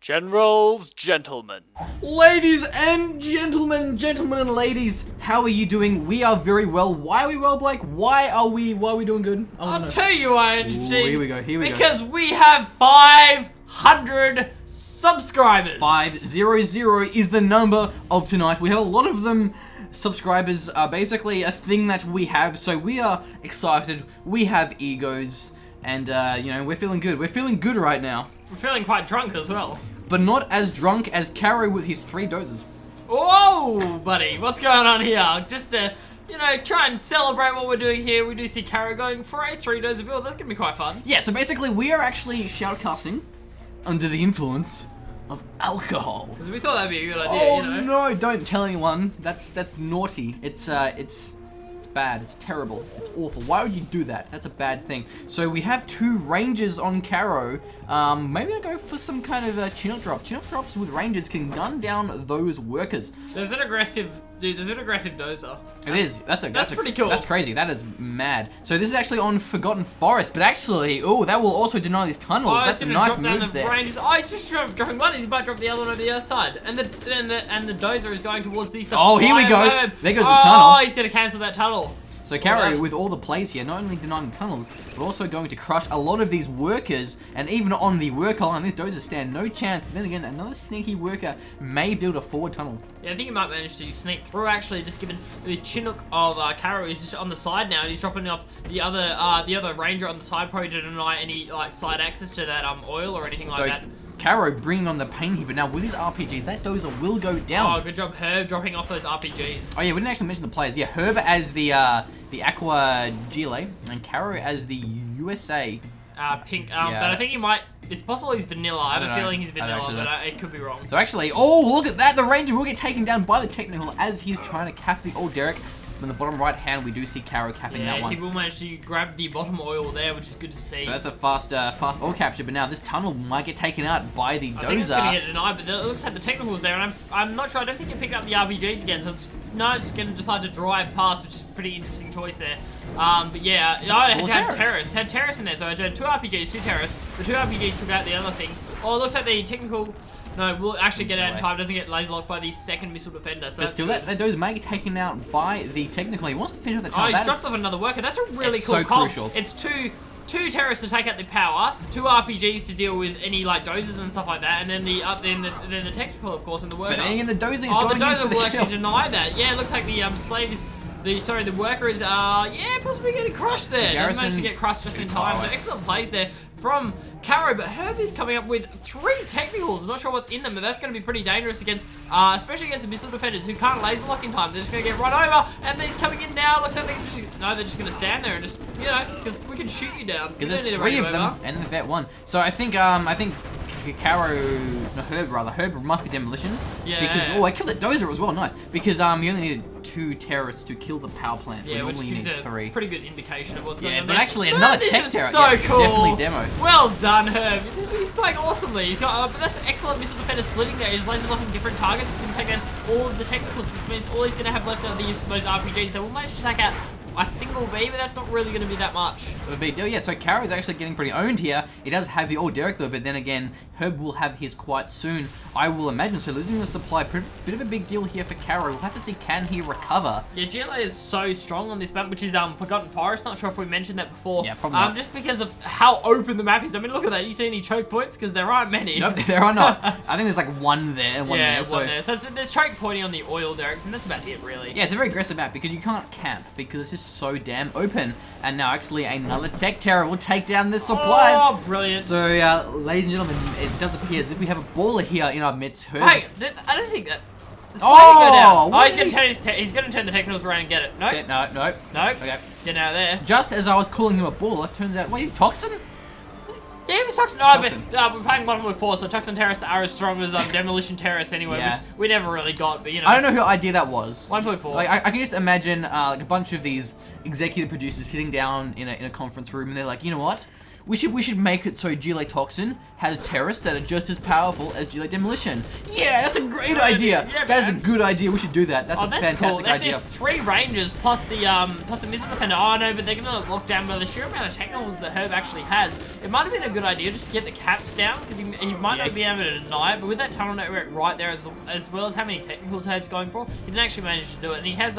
GeneralsGentlemen. Ladies and gentlemen, gentlemen and ladies, how are you doing? We are very well. Why are we well, Blake? Why are we doing good? I'll tell you why, here we go, because we have 500 subscribers. 500 is the number of tonight. We have a lot of them. Subscribers are basically a thing that we have, so we are excited. We have egos, and you know, we're feeling good. We're feeling good right now. We're feeling quite drunk as well. But not as drunk as KaRRo with his 3 doses. Whoa, buddy, what's going on here? Just to, you know, try and celebrate what we're doing here. We do see KaRRo going for a 3-dose build. That's gonna be quite fun. Yeah, so basically we are actually shoutcasting under the influence of alcohol. Because we thought that'd be a good idea, you know? No, don't tell anyone. That's naughty. It's bad. It's terrible. It's awful. Why would you do that? That's a bad thing. So we have 2 rangers on KaRRo. Maybe I'll go for some kind of chin-up drop. Chin-up drops with rangers can gun down those workers. There's an aggressive dozer. It is. That's pretty cool. That's crazy. That is mad. So this is actually on Forgotten Forest, but actually, oh, that will also deny these tunnels. That's a nice move there. Oh, he's just dropping one. He's about to drop the other one over the other side, and the dozer is going towards the supply. Oh, here we go. There goes the tunnel. Oh, he's gonna cancel that tunnel. So KaRRo, with all the plays here, not only denying tunnels, but also going to crush a lot of these workers, and even on the worker line, these dozers stand no chance. But then again, another sneaky worker may build a forward tunnel. Yeah, I think he might manage to sneak through, actually, just given the Chinook of KaRRo is just on the side now, and he's dropping off the other ranger on the side, probably to deny any like side access to that oil or anything like that. KaRRo bringing on the pain here, but now with his RPGs, that dozer will go down. Oh, good job, Herb, dropping off those RPGs. Oh yeah, we didn't actually mention the players. Yeah, Herb as the Aqua Gile, and KaRRo as the USA. Pink, but I think he might, it's possible he's vanilla. I have a feeling he's vanilla, but it could be wrong. So actually, oh, look at that, the ranger will get taken down by the technical as he's trying to cap the old Derek. In the bottom right hand, we do see KaRRo capping that one. He will manage to grab the bottom oil there, which is good to see. So that's a fast oil capture, but now this tunnel might get taken out by the dozer. I think it's going to get denied, but it looks like the technical's there, and I'm not sure. I don't think it picked up the RPGs again, so it's going to decide to drive past, which is a pretty interesting choice there. But yeah, I had Terrace in there, so I had 2 RPGs, 2 Terrace. The 2 RPGs took out the other thing. Oh, it looks like the technical... No, we'll actually get out in time. Doesn't get laser locked by the second missile defender. So but still, that dozer may get taken out by the technical. He wants to finish off the tunnel. Oh, he's dropped off another worker. That's a really cool comp. Crucial. It's two terrorists to take out the power, 2 RPGs to deal with any like dozers and stuff like that, and then the technical, of course, and the worker. But the dozer is going the dozer will actually deny that. Yeah, it looks like the slave is. The worker is, possibly getting crushed there. Doesn't manage to get crushed just in time. So excellent plays there from KaRRo, but Herb is coming up with 3 technicals. I'm not sure what's in them, but that's going to be pretty dangerous against, especially against the missile defenders who can't laser lock in time. They're just going to get run over, and he's coming in now. Looks like they're just going to stand there and just, you know, because we can shoot you down. Because there's 3 of them, and the vet 1. So I think Herb must be demolition. Yeah. Because I killed the dozer as well. Nice. Because you only needed 2 terrorists to kill the power plant. Yeah, which gives a 3. pretty good indication of what's going on. Yeah, but actually another tech terror. So cool. Definitely demo. Well done, Herb. He's playing awesomely. He's got, but that's excellent missile defender splitting there. He's laser locking different targets. He can take down all of the technicals, which means all he's going to have left are those RPGs. They will manage to take out a single V, but that's not really going to be that much. A big deal, yeah. So KaRRo is actually getting pretty owned here. He does have the old Derek though, but then again, Herb will have his quite soon, I will imagine. So losing the supply, bit of a big deal here for KaRRo. We'll have to see, can he recover? Yeah, GLA is so strong on this map, which is Forgotten Forest. Not sure if we mentioned that before. Yeah, probably not. Just because of how open the map is. I mean, look at that. You see any choke points? Because there aren't many. Nope, there are not. I think there's like 1 there and 1 there. One there. So there's choke pointing on the oil derricks, and that's about it, really. Yeah, it's a very aggressive map because you can't camp because it's just so damn open. And now actually another tech terror will take down the supplies. Oh, brilliant. So, ladies and gentlemen, it does appear as if we have a baller here in our midst. Hey, I don't think that... He's going to turn the technicals around and get it. Nope. Nope. Okay. Get out of there. Just as I was calling him a baller, turns out, wait, he's Toxin? Yeah, it was Toxin. No, but we're playing 1.4, so Toxin terrorists are as strong as Demolition terrorists anyway, which we never really got, but you know. I don't know who idea that was. 1.4. Like, I can just imagine like a bunch of these executive producers sitting down in a conference room, and they're like, you know what? We should make it so GLA Toxin has terrorists that are just as powerful as GLA Demolition. Yeah, that's a great idea. Yeah, that is a good idea. We should do that. That's a fantastic cool. idea. That's 3 Rangers plus the missile defender. Oh no, but they're gonna lock down by the sheer amount of technicals that Herb actually has. It might have been a good idea just to get the caps down because he might not be able to deny it. But with that tunnel network right there, as well as how many technicals Herb's going for, he didn't actually manage to do it. And he has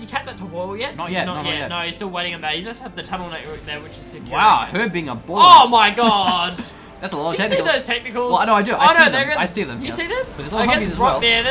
he capped that to wall yet? Not yet. Not yet. No, he's still waiting on that. He's just had the tunnel network there, which is secure. Wow, Herb being a baller. Oh my god. That's a lot of technicals. technicals. You see those technicals? Well, no, I do. I see them. You yeah. see them? But there's a lot of as well. Yeah,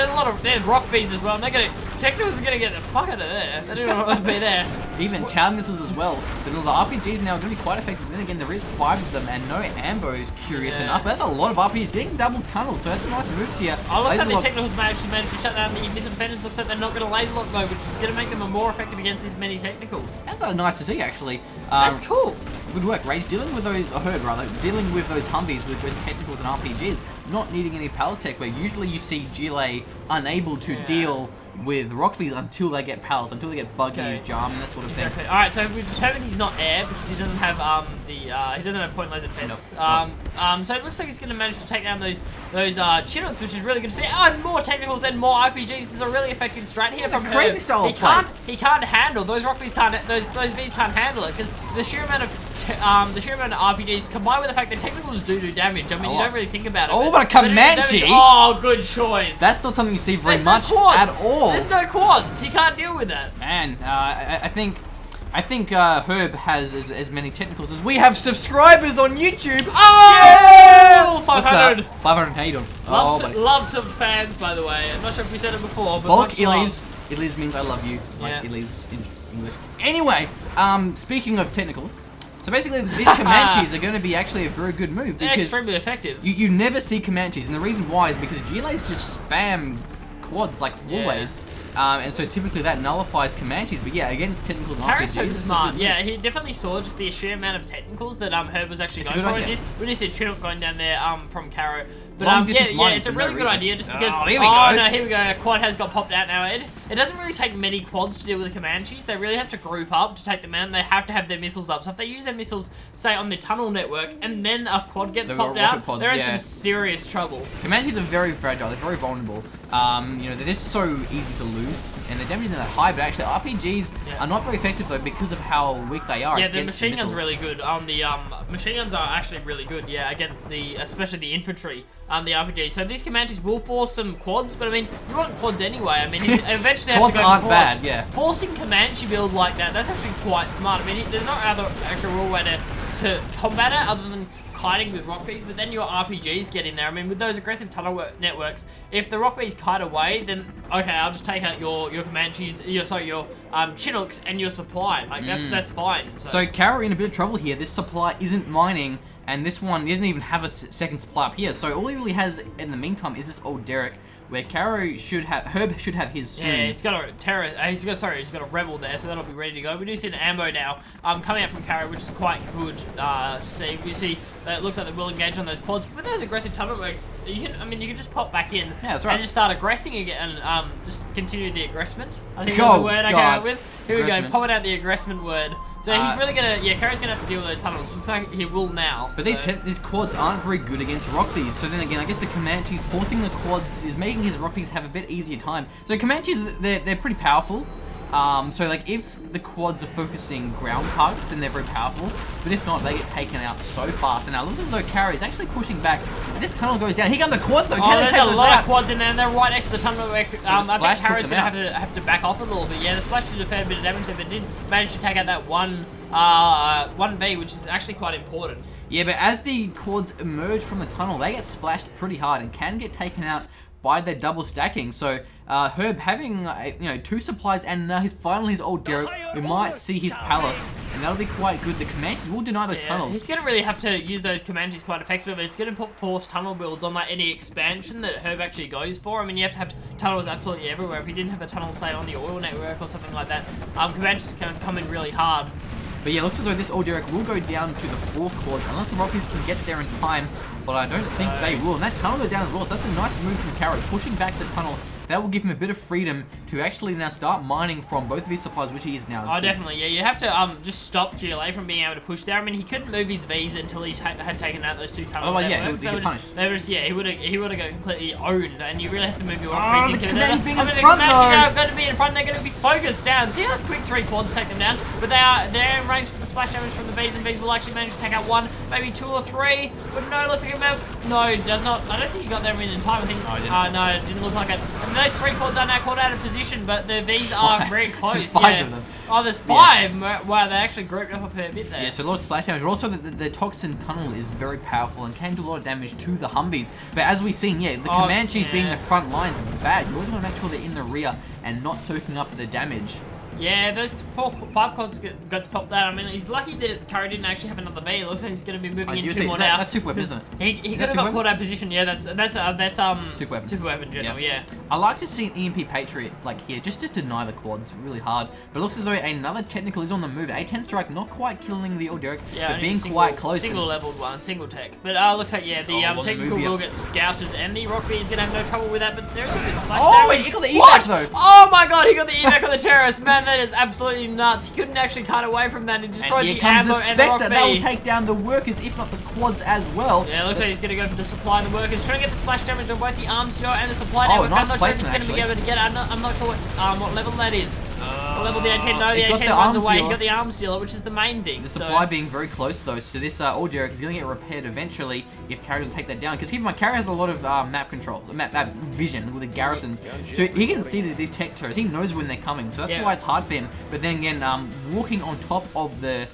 there's rock fees as well. And they're gonna technicals are gonna get the fuck out of there. They don't want to be there. Even town missiles as well. But the RPGs now are gonna be quite effective. Then again, there is 5 of them, and no Ambos. Curious enough, that's a lot of RPGs getting double tunnels. So that's a nice moves here. Oh, looks like the technicals may actually manage to shut down the missile defenders. Looks like they're not gonna laser lock though, which is gonna make them more effective against these many technicals. That's nice to see, actually. That's cool. Good work, Rage. Dealing with those, or Herb rather, dealing with those Humvees with those technicals and RPGs, not needing any palace tech, where usually you see GLA unable to deal with Rockfies until they get palace, until they get buggies, Jarm, and that sort of thing. All right, so we've determined he's not air because he doesn't have he doesn't have point laser defense. Nope. So it looks like he's going to manage to take down those Chinooks, which is really good to see. Oh, and more technicals and more RPGs. This is a really effective strat here from crazy style of play. He can't handle those Rockfies. Those V's can't handle it because the sheer amount of RPGs combined with the fact that technicals do damage. I mean, you don't really think about it. Oh, but a Comanche! Oh, good choice. That's not something you see very much at all. There's no quads. He can't deal with that. Man, I think Herb has as many technicals as we have subscribers on YouTube. Oh! Yeah! 500. 500. How you doing? Love to fans, by the way. I'm not sure if we said it before, but Bulk Illies. Illies means I love you. Like Illies in English. Anyway, speaking of technicals, so basically these Comanches are going to be actually a very good move because they're extremely effective. You never see Comanches, and the reason why is because GLAs just spam quads like always. And so typically that nullifies Comanches, but yeah, against technicals and KaRRo's so RPGs, smart. Yeah, he definitely saw just the sheer amount of technicals that Herb was actually going for. We did see a Chinook going down there from KaRRo. But it's a really good idea just because. Oh, here we go. No, here we go. A quad has got popped out now. It doesn't really take many quads to deal with the Comanches. They really have to group up to take them out. And they have to have their missiles up. So if they use their missiles, say on the tunnel network, and then a quad gets popped out, they're in some serious trouble. Comanches are very fragile. They're very vulnerable. You know, they're just so easy to lose, and the damage isn't that high. But actually, RPGs are not very effective though because of how weak they are. Yeah, the against machine gun's really good. The machine guns are actually really good. Yeah, against especially the infantry. The RPG. So these Comanches will force some quads, but I mean, you want quads anyway. I mean, eventually quads have to go aren't quads. Bad, yeah. Forcing Comanche build like that's actually quite smart. I mean, there's no other actual real way to combat it other than kiting with rockbees, but then your RPGs get in there. I mean, with those aggressive tunnel networks, if the rockbees kite away, then okay, I'll just take out your Comanches, your Chinooks and your supply. Like that's fine. So KaRRo in a bit of trouble here. This supply isn't mining. And this one doesn't even have a second supply up here. So all he really has in the meantime is this old Derek, where KaRRo should have, Herb should have his soon. Yeah, he's got a rebel there, so that'll be ready to go. We do see an ambo now coming out from KaRRo, which is quite good to see. We see that it looks like they will engage on those quads. With those aggressive tunnel works, you can just pop back in that's right. and just start aggressing again and just continue the aggressment. I think that's the word I came up with. Here we go, popping out the aggressment word. So he's really KaRRo's gonna have to deal with those tunnels. Looks like he will now. But these quads aren't very good against Rockfies. So then again, I guess the Comanches forcing the quads is making his Rockfies have a bit easier time. So Comanches, they're pretty powerful. So like if the quads are focusing ground targets, then they're very powerful. But if not, they get taken out so fast. And now it looks as though KaRRo is actually pushing back. And this tunnel goes down. Here come the quads though. Can they take those out? There's a lot of quads in there, and they're right next to the tunnel. I think KaRRo's gonna have to back off a little bit. Yeah, the splash did a fair bit of damage there, but did manage to take out that one 1B, which is actually quite important. Yeah, but as the quads emerge from the tunnel, they get splashed pretty hard and can get taken out by their double stacking. So Herb having 2 supplies and now finally his old Derek, we might see his palace, and that'll be quite good. The Comanches will deny those tunnels. He's gonna really have to use those Comanches quite effectively. It's gonna put forced tunnel builds on any expansion that Herb actually goes for. I mean, you have to have tunnels absolutely everywhere. If he didn't have a tunnel, say on the oil network or something like that, Comanches can come in really hard. But yeah, it looks as though this old Derek will go down to the 4 quads, unless the Rockies can get there in time, but I don't think they will. And that tunnel goes down as well, so that's a nice move from KaRRo, pushing back the tunnel that will give him a bit of freedom to actually now start mining from both of his supplies, which he is now. Oh, definitely, yeah. You have to just stop GLA from being able to push there. I mean, he couldn't move his Vs until he had taken out those 2 tunnel networks. Yeah, he get punished. He would have got completely owned, and you really have to move your the Vs. Command's being in front, though. Going to be in front. They're going to be focused down. See how quick 3 quads take them down? But they're in range for the splash damage from the Vs, and Vs will actually manage to take out 1, maybe 2 or 3. But no, looks like no, it does not. I don't think he got them in time. I think. No, it didn't look like it. And those 3 quads are now caught out of position, but the Vs are very close. There's 5 of them. Oh, there's 5. Yeah. Wow, they actually grouped up a fair bit there. Yeah, so a lot of splash damage, but also the Toxin tunnel is very powerful and can do a lot of damage to the Humvees. But as we've seen, the Comanches being the front lines is bad. You always want to make sure they're in the rear and not soaking up the damage. Yeah, those 5 quads got popped out. I mean, he's lucky that KaRRo didn't actually have another V. It looks like he's going to be moving in 2 more now. That's super weapon, isn't it? He could have got caught out of position. Yeah, that's super weapon. Super weapon general. Yeah. I like to see an EMP Patriot here, just deny the quads really hard. But it looks as though another technical is on the move. A10 strike not quite killing the Orderic, but being quite close. Single leveled one, single tech. But looks like the technical will get scouted, and the Rock V is going to have no trouble with that. But there's a bit of splash damage. He got the evac though. Oh my god, he got the evac on the terrorist. Man, that is absolutely nuts. He couldn't actually cut away from that and destroy the ammo and the Rock V. That will take down the workers, if not the quads as well. Yeah, looks like he's going to go for the supply and the workers. Trying to get the splash damage on both the arms here and the supply network. Nice I'm not sure if he's placement, going to be able to get it. I'm not sure what level that is. What level the A10? No, the A10 runs away. He got the arms dealer, which is the main thing. The supply being very close though, so this Orderic is going to get repaired eventually if KaRRo doesn't take that down. Because keep in mind, KaRRo has a lot of map controls, map vision with the garrisons, so he can see these tech turrets. He knows when they're coming, so that's why it's hard for him. But then again, walking on top of the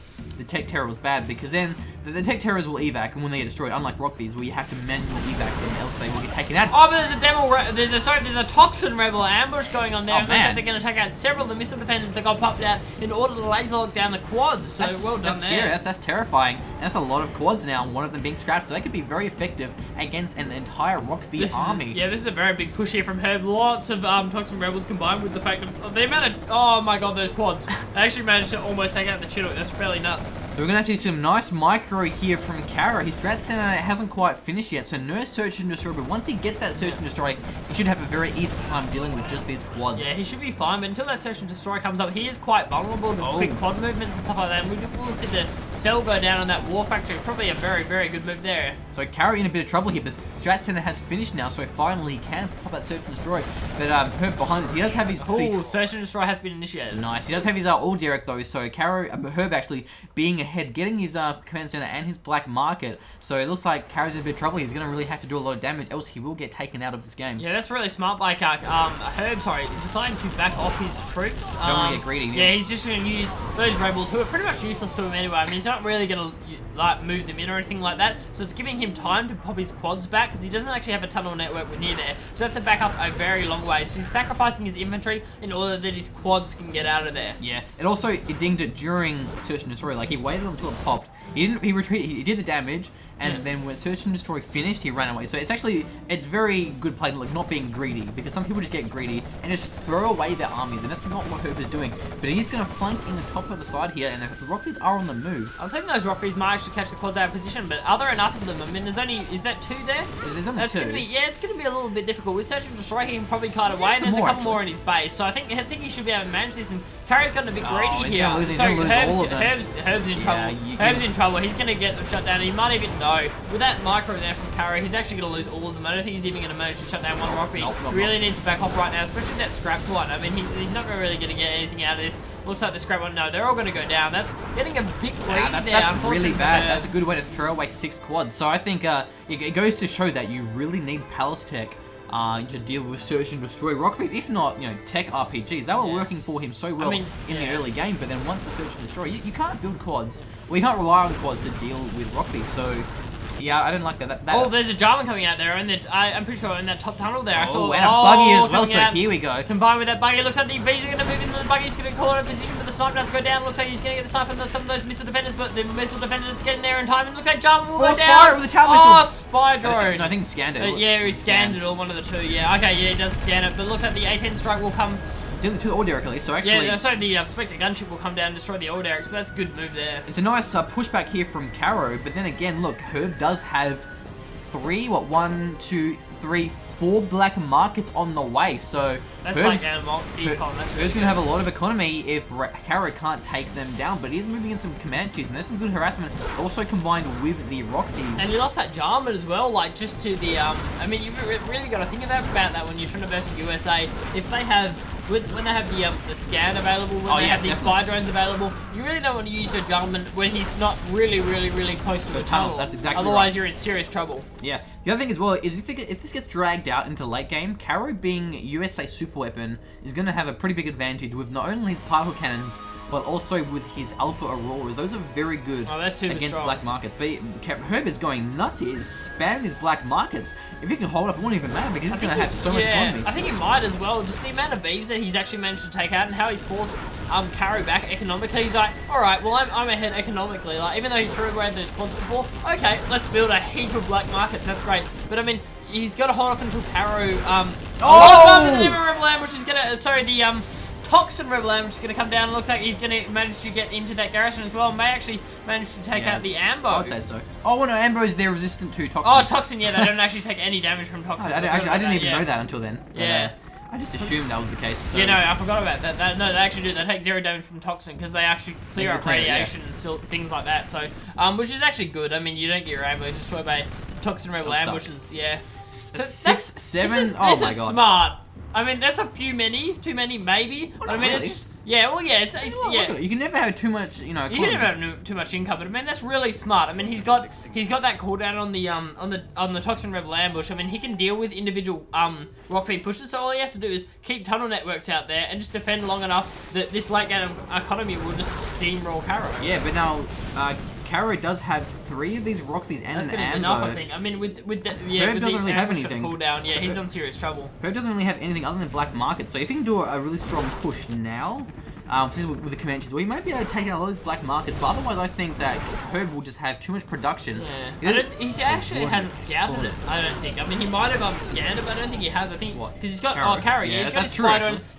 tech terror was bad, because then the tech terrors will evac, and when they get destroyed, unlike Rock Vs, where you have to manually evac them, else they will get taken out. Oh, but there's a Toxin rebel ambush going on there. And looks like they're going to take out several of the missile defenders that got popped out in order to laser lock down the quads. So well done that's there. Scary. That's terrifying. And that's a lot of quads now, and one of them being scrapped, so they could be very effective against an entire Rock V army. This is a very big push here from Herb. Lots of Toxin rebels combined with the fact of the amount of, oh my god, those quads. They actually managed to almost take out the Chinook. That's fairly nuts. So we're going to have to see some nice micro here from KaRRo. His strat center hasn't quite finished yet, so no search and destroy, but once he gets that search and destroy, he should have a very easy time dealing with just these quads. Yeah, he should be fine, but until that search and destroy comes up, he is quite vulnerable to quick quad movements and stuff like that, and we will see the cell go down on that war factory. Probably a very, very good move there. So KaRRo in a bit of trouble here, but strat center has finished now, so finally he can pop that search and destroy. But Herb behind this, he does have his... search and destroy has been initiated. Nice. He does have his Orderic though, so Herb actually being ahead, getting his command center and his black market. So it looks like KaRRo's in a bit of trouble. He's going to really have to do a lot of damage, else he will get taken out of this game. Yeah, that's really smart by Herb, deciding to back off his troops. Don't want to get greedy. Yeah, he's just going to use those rebels, who are pretty much useless to him anyway. I mean, he's not really going to move them in or anything like that. So it's giving him time to pop his quads back, because he doesn't actually have a tunnel network near there. So he has to back up a very long way. So he's sacrificing his infantry in order that his quads can get out of there. Yeah, it dinged it during search and destroy. Like, he waited until it popped. He retreated. He did the damage, and then when search and destroy finished, he ran away. So it's very good play to look, not being greedy, because some people just get greedy and just throw away their armies, and that's not what Herb is doing. But he's going to flank in the top of the side here, and the Rock Vs are on the move. I think those Rock Vs might actually catch the quads out of position, but are there enough of them? I mean, is that 2 there? There's only 2. It's going to be a little bit difficult. With search and destroy, he can probably cut away, and there's a couple more in his base. So I think he should be able to manage this, and KaRRo's gotten a bit greedy here. He's going to lose all of them. Herb's in trouble. Herb's in trouble. He's going to get them shut down. He might even know. With that micro there from KaRRo, he's actually going to lose all of them. I don't think he's even going to manage to shut down one Rock V. He really needs to back off right now, especially that scrapped one. I mean, he's not really going to get anything out of this. Looks like the scrap one. No, they're all going to go down. That's getting a big lead there. That's really bad. That's a good way to throw away 6 quads. So I think it goes to show that you really need Palace Tech to deal with search and destroy Rock Vs, if not, tech RPGs. They were working for him so well in the early game, but then once the search and destroy, you can't build quads. Well, you can't rely on quads to deal with Rock Vs, so yeah, I didn't like that. There's a Jarman coming out there, and I'm pretty sure in that top tunnel there. I saw and a buggy as well, so here we go. Combined with that buggy, it looks like the Vs are going to move into the buggy. He's going to call it a position, but the sniper does go down. Looks like he's going to get the sniper on some of those missile defenders, but the missile defenders getting there in time, and looks like Jarman will go down. Spy with the tower missile. Oh, spy drone. No, I think he scanned it. Yeah, he scanned it, or one of the 2. Yeah, okay, yeah, he does scan it, but it looks like the A10 strike will come. To the Orderic at least, so actually... Yeah, so the Spectre gunship will come down and destroy the Orderic, so that's a good move there. It's a nice pushback here from KaRRo, but then again, look, Herb does have 3, 1, 2, 3, 4 black markets on the way. So that's Herb's, like econ. Herb's going to have a lot of economy if KaRRo can't take them down, but he's moving in some Comanches, and there's some good harassment also combined with the Rockfies. And you lost that Jarman as well, like just to the, I mean, you really got to think about that when you're trying to versus USA. If they have, when they have the scan available, when they have the spy drones available, you really don't want to use your Jarman when he's not really close to the tunnel. That's exactly Otherwise, right. you're in serious trouble. Yeah. The other thing as well is if this gets dragged out into late game, KaRRo being USA super weapon is going to have a pretty big advantage with not only his particle cannons, but also with his Alpha Aurora. Those are very good against black markets. But Herb is going nuts. He is spamming his black markets. If he can hold off, it won't even matter because he's going to have so much economy. I think he might as well. Just the amount of bees that he's actually managed to take out and how he's forced KaRRo back economically. He's like, all right, well, I'm ahead economically. Like, even though he threw away those quads before, okay, let's build a heap of black markets. That's great. But I mean, he's got to hold off until KaRRo. The Rebel Ambush is gonna. Sorry, the Toxin Rebel Ambush is gonna come down. It looks like he's gonna manage to get into that garrison as well. May actually manage to take out the Ambo. I would say so. Oh, well, no, Ambos, they're resistant to Toxin. Oh, Toxin, yeah, they don't actually take any damage from Toxin. I didn't even know that until then. Yeah. I just assumed that was the case. So. Yeah, no, I forgot about that. No, they actually do. They take 0 damage from Toxin because they actually clear up radiation and still things like that. So, which is actually good. I mean, you don't get your Ambos destroyed by Toxin Rebel ambushes. Yeah. So 6, 7. Oh my god. This is smart. I mean, that's a few too many maybe. Oh, but I mean, really? it's just yeah. You can never have too much, You can never have too much income, but I mean that's really smart. I mean he's got that cooldown on the Toxin Rebel ambush. I mean he can deal with individual rock feed pushes. So all he has to do is keep tunnel networks out there and just defend long enough that this late game economy will just steamroll KaRRo. Yeah, but now KaRRo does have 3 of these Rockfies and an Ambo. Enough, I think. I mean, with Herb doesn't really have anything. Cooldown, yeah, he's on serious trouble. Herb doesn't really have anything other than black market, so if he can do a really strong push now, with the Comanches, well, he might be able to take out all those black markets, but otherwise I think that Herb will just have too much production. Yeah. He actually hasn't scouted it, I don't think. I mean, he might have scanned it, but I don't think he has. I think because he's got KaRRo, yeah,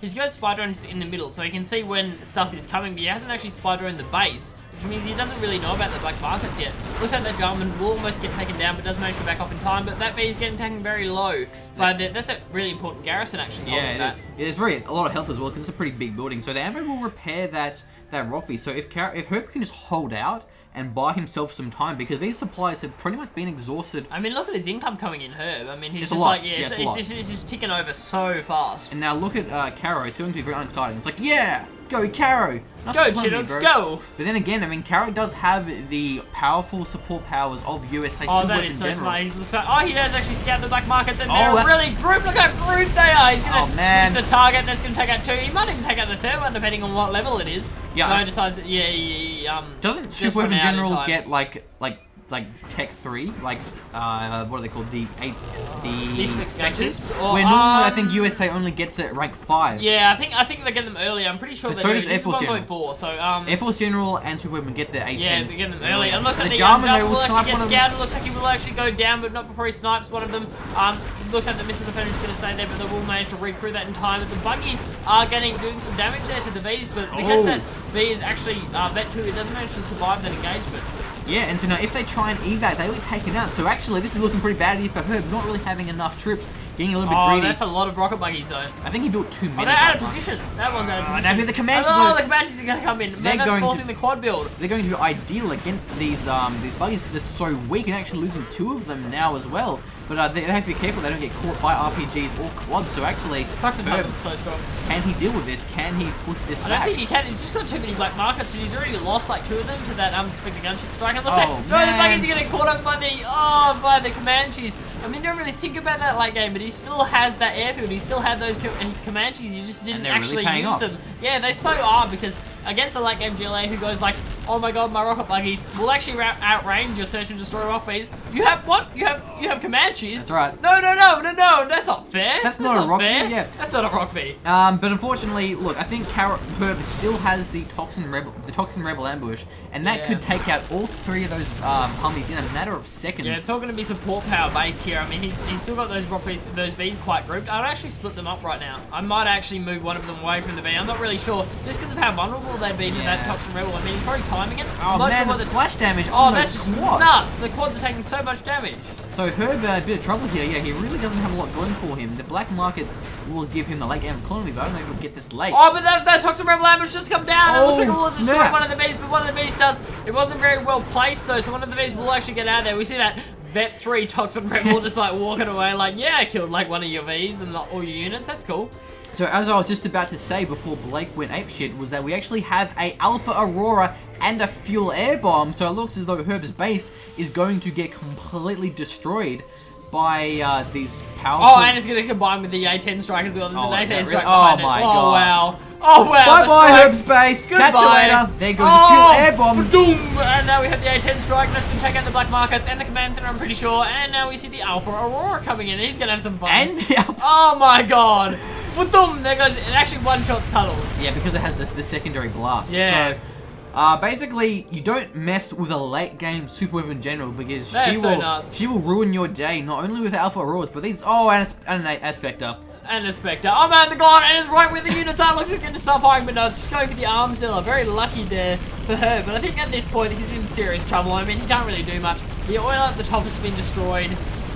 he's got spy drones in the middle, so he can see when stuff is coming, but he hasn't actually spy droned the base. Which means he doesn't really know about the black markets yet. Looks like that Jarman will almost get taken down, but does manage to back off in time. But that B is getting taken very low. But that's a really important garrison, actually. Yeah, it is. It's a lot of health as well, because it's a pretty big building. So the Ambo will repair that Rockfee. So if Herb can just hold out and buy himself some time, because these supplies have pretty much been exhausted. I mean, look at his income coming in, Herb. I mean, he's just like, it's just ticking over so fast. And now look at KaRRo. It's going to be very unexciting. It's like, yeah, go KaRRo. Go, Chinox, go! But then again, I mean, KaRRo does have the powerful support powers of USA Super Weapon is so General. Smart. He does actually scout the black markets, and they're really grouped. Look how grouped they are. He's going to switch the target, and that's going to take out 2. He might even take out the 3rd one, depending on what level it is. Yeah. He decides that, doesn't Super Weapon General get, like Tech 3? Like, what are they called? The Spectres? Where normally I think USA only gets it rank 5. Yeah, I think they get them early. I'm pretty sure they do. So does Air Force General. 1.4, so, Air Force General and Super Weapon get the A10s. Yeah, they get them early. And looks like the Jarman will actually get scouted. Looks like he will actually go down, but not before he snipes one of them. Looks like the missile defender is going to stay there, but they will manage to recruit that in time. But the buggies are doing some damage there to the Vs, but because that V is actually Vet 2, it doesn't manage to survive that engagement. Yeah, and so now if they try and evac, they will be taken out. So actually, this is looking pretty bad here for Herb, not really having enough troops, getting a little bit greedy. That's a lot of rocket buggies, though. I think he built too many. They're out of position. That one's out of position. Now the Comanches. The Comanches are going to come in. That's forcing the quad build. They're going to be ideal against these buggies. They're so weak, and actually losing 2 of them now as well. But they have to be careful they don't get caught by RPGs or quads. So actually, Herb, so strong. Can he deal with this? Can he push this back? I don't think he can. He's just got too many black markets, and he's already lost like 2 of them to that Spectre gunship strike. And looks like the buggies are getting caught up by the Comanches. I mean, you don't really think about that late game, but he still has that airfield. He still had those Comanches. You just didn't actually use them. Yeah, they so are, because against a late game GLA who goes like, oh my god, my rocket buggies will actually outrange your search and destroy rockfies. You have what? You have Comanches. That's right. No, that's not fair. That's not a rockfie. Yeah, that's not a rockfie. But unfortunately, look, I think Herb still has the Toxin Rebel ambush, and that could take out all 3 of those Humvees in a matter of seconds. Yeah, it's all going to be support power based here. I mean, he's still got those rockfies, those Vs quite grouped. I'd actually split them up right now. I might actually move one of them away from the V. I'm not really sure, just because of how vulnerable they'd be to that Toxin Rebel. I mean, he's probably timing it. Oh man, the splash damage. Oh, that's just nuts. The quads are taking so much damage. So So Herb, a bit of trouble here. Yeah, he really doesn't have a lot going for him. The black markets will give him the late game economy, but I don't know if he'll get this late. Oh, but that Toxin Rebel ambush just come down. Oh, it looks like it will destroy snap. one of the bees, but one of the bees does. It wasn't very well placed though, so one of the bees will actually get out there. We see that Vet 3 Toxin Rebel just like walking away, like, yeah, I killed like one of your Vs and all your units. That's cool. So as I was just about to say before Blake went apeshit, was that we actually have a Alpha Aurora and a Fuel Air Bomb. So it looks as though Herb's base is going to get completely destroyed by these powerful... Oh, and it's going to combine with the A10 strike as well. There's an A10 strike behind Oh my it. god. Oh, wow. Oh, wow. Bye-bye, Herb's base. Catch you later. There goes a Fuel Air Bomb. Boom. And now we have the A10 strike. That's going to take out the black markets and the command center, I'm pretty sure. And now we see the Alpha Aurora coming in. He's going to have some fun. And the Alpha... Oh, my god. Boom. There goes... It actually one-shots tunnels. Yeah, because it has the secondary blast. Yeah. So, basically, you don't mess with a late game super weapon general because she will ruin your day, not only with Alpha Auroras, but these... Oh, and an Aspector. And a Spectre. Oh man, the god, and it's right where the units are. Looks like it's going to start firing, but no, it's just going for the Armzilla. Very lucky there for her, but I think at this point he's in serious trouble. I mean, he can't really do much. The oil at the top has been destroyed.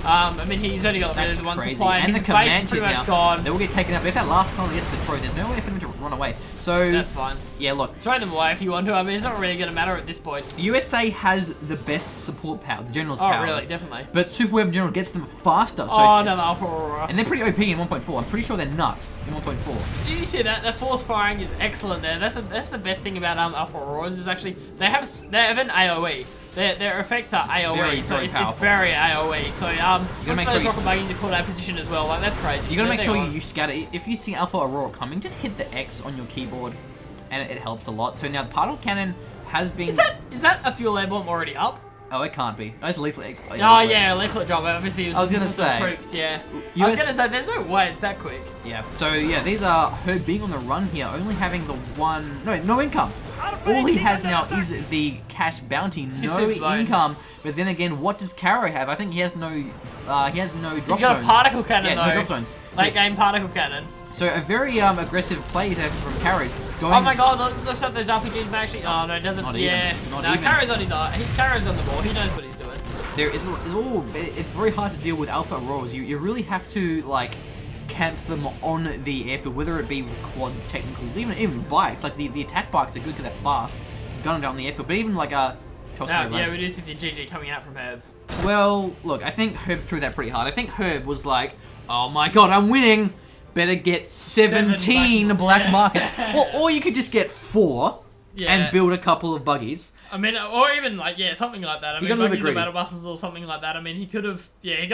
I mean, he's only got rid of one supply, and his base is pretty much gone. They will get taken up. But if that last colony gets destroyed, there's no way for them to run away. So that's fine. Yeah, look. Throw them away if you want to. I mean, it's not really going to matter at this point. USA has the best support power, the General's powers. Oh, really? Definitely. But Super Weapon General gets them faster. So oh, no, the Alpha Aurora. And they're pretty OP in 1.4. I'm pretty sure they're nuts in 1.4. Do you see that? That force firing is excellent there. That's the best thing about Alpha Auroras is actually they have an AOE. Their effects are AOE, so it's very AOE. So those rocket buggies are called out of position as well. Like that's crazy. You gotta make sure you scatter. If you see Alpha Aurora coming, just hit the X on your keyboard, and it helps a lot. So now the particle cannon has been. Is that a fuel air bomb already up? Oh, it can't be. Oh, it's a leaflet. Oh yeah, leaflet drop. Obviously, it was I was gonna say troops. Yeah, I was gonna say there's no way it's that quick. Yeah. So yeah, these are her being on the run here, only having the one. No income. All he has now is the cash bounty, no income. But then again, what does KaRRo have? I think he has no drop zones. He's got a particle cannon though. No drop zones. Late game particle cannon. So a very aggressive play there from KaRRo. Oh my god, looks like those RPGs may actually... Oh no, it doesn't... Not yeah. Even. Not no, even. KaRRo's on his eye. KaRRo's on the ball. He knows what he's doing. It's very hard to deal with Alpha Auroras. You really have to, like, camp them on the airfield, whether it be with quads, technicals, even bikes. Like, the attack bikes are good because they're fast. Gun them down the airfield. But even, like, Toxin yeah, we do see the GG coming out from Herb. Well, look, I think Herb threw that pretty hard. I think Herb was like, oh my god, I'm winning. Better get 17 black markets. Well, or you could just get 4 and build a couple of buggies. I mean, or even like something like that. I mean, buggies or battle buses or something like that. I mean, he could have. Yeah, he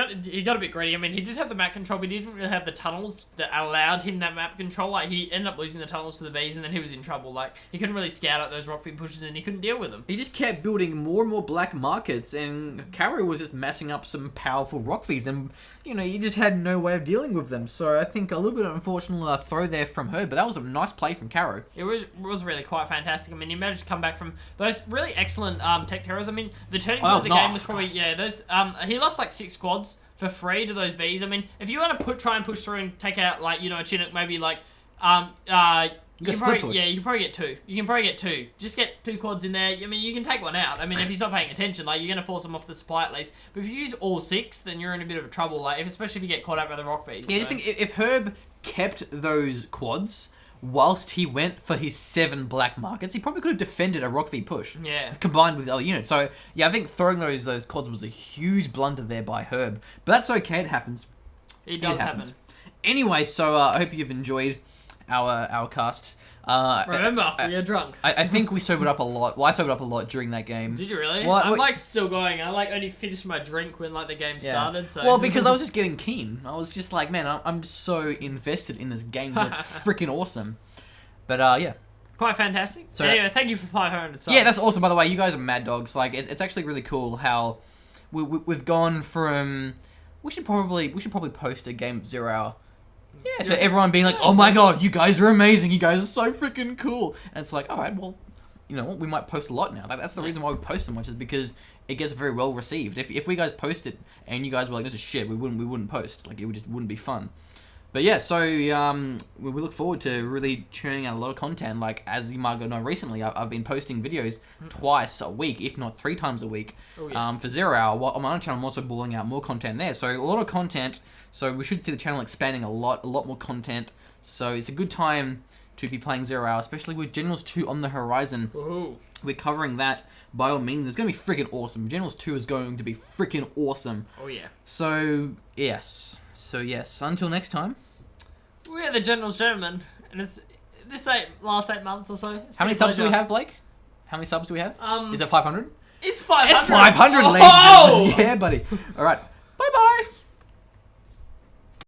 got a bit greedy. I mean, he did have the map control, but he didn't really have the tunnels that allowed him that map control. Like he ended up losing the tunnels to the bees, and then he was in trouble. Like he couldn't really scout out those rock feed pushes, and he couldn't deal with them. He just kept building more and more black markets, and KaRRo was just massing up some powerful rock feeds, and you know, you just had no way of dealing with them. So I think a little bit of an unfortunate throw there from her, but that was a nice play from KaRRo. It was really quite fantastic. I mean, he managed to come back from those really excellent tech terrors. I mean, the turning point of the game was probably those. He lost like 6 squads for free to those Vs. I mean, if you want to try and push through and take out like a Chinook, maybe like you can probably get 2. You can probably get 2. Just get 2 quads in there. I mean, you can take one out. I mean, if he's not paying attention, like, you're going to force him off the supply at least. But if you use all 6, then you're in a bit of trouble, like, especially if you get caught out by the rock feeds. Yeah, just think, if Herb kept those quads whilst he went for his 7 black markets, he probably could have defended a rock feed push. Yeah. Combined with other units. So, yeah, I think throwing those quads was a huge blunder there by Herb. But that's okay, it happens. It does happen. Anyway, so I hope you've enjoyed our cast. Remember, we are drunk. I think we sobered up a lot. Well, I sobered up a lot during that game. Did you really? I'm like still going. I like only finished my drink when like the game started. So. Well, because I was just getting keen. I was just like, man, I'm just so invested in this game that's freaking awesome. But yeah. Quite fantastic. So anyway, thank you for 500 subs. Yeah, that's awesome. By the way, you guys are mad dogs. Like, it's actually really cool how we've gone from. We should probably post a game 0 hour. Yeah, so everyone being like, oh my god, you guys are amazing, you guys are so freaking cool. And it's like, alright, well, you know what, we might post a lot now. That's the reason why we post so much, is because it gets very well received. If we guys post it and you guys were like, this is shit, we wouldn't post. Like, it just wouldn't be fun. But yeah, so we look forward to really churning out a lot of content. Like, as you might know, recently I've been posting videos twice a week, if not 3 times a week, for 0 Hour. While on my own channel, I'm also balling out more content there. So a lot of content. So we should see the channel expanding a lot more content. So it's a good time to be playing 0 Hour, especially with Generals 2 on the horizon. Ooh. We're covering that by all means. It's going to be freaking awesome. Generals 2 is going to be freaking awesome. Oh yeah. So yes. Until next time. We're the Generals Gentlemen, and it's last 8 months or so. How many subs do we have, Blake? How many subs do we have? Is it 500? It's 500. It's 500, ladies and gentlemen. Yeah, buddy. All right.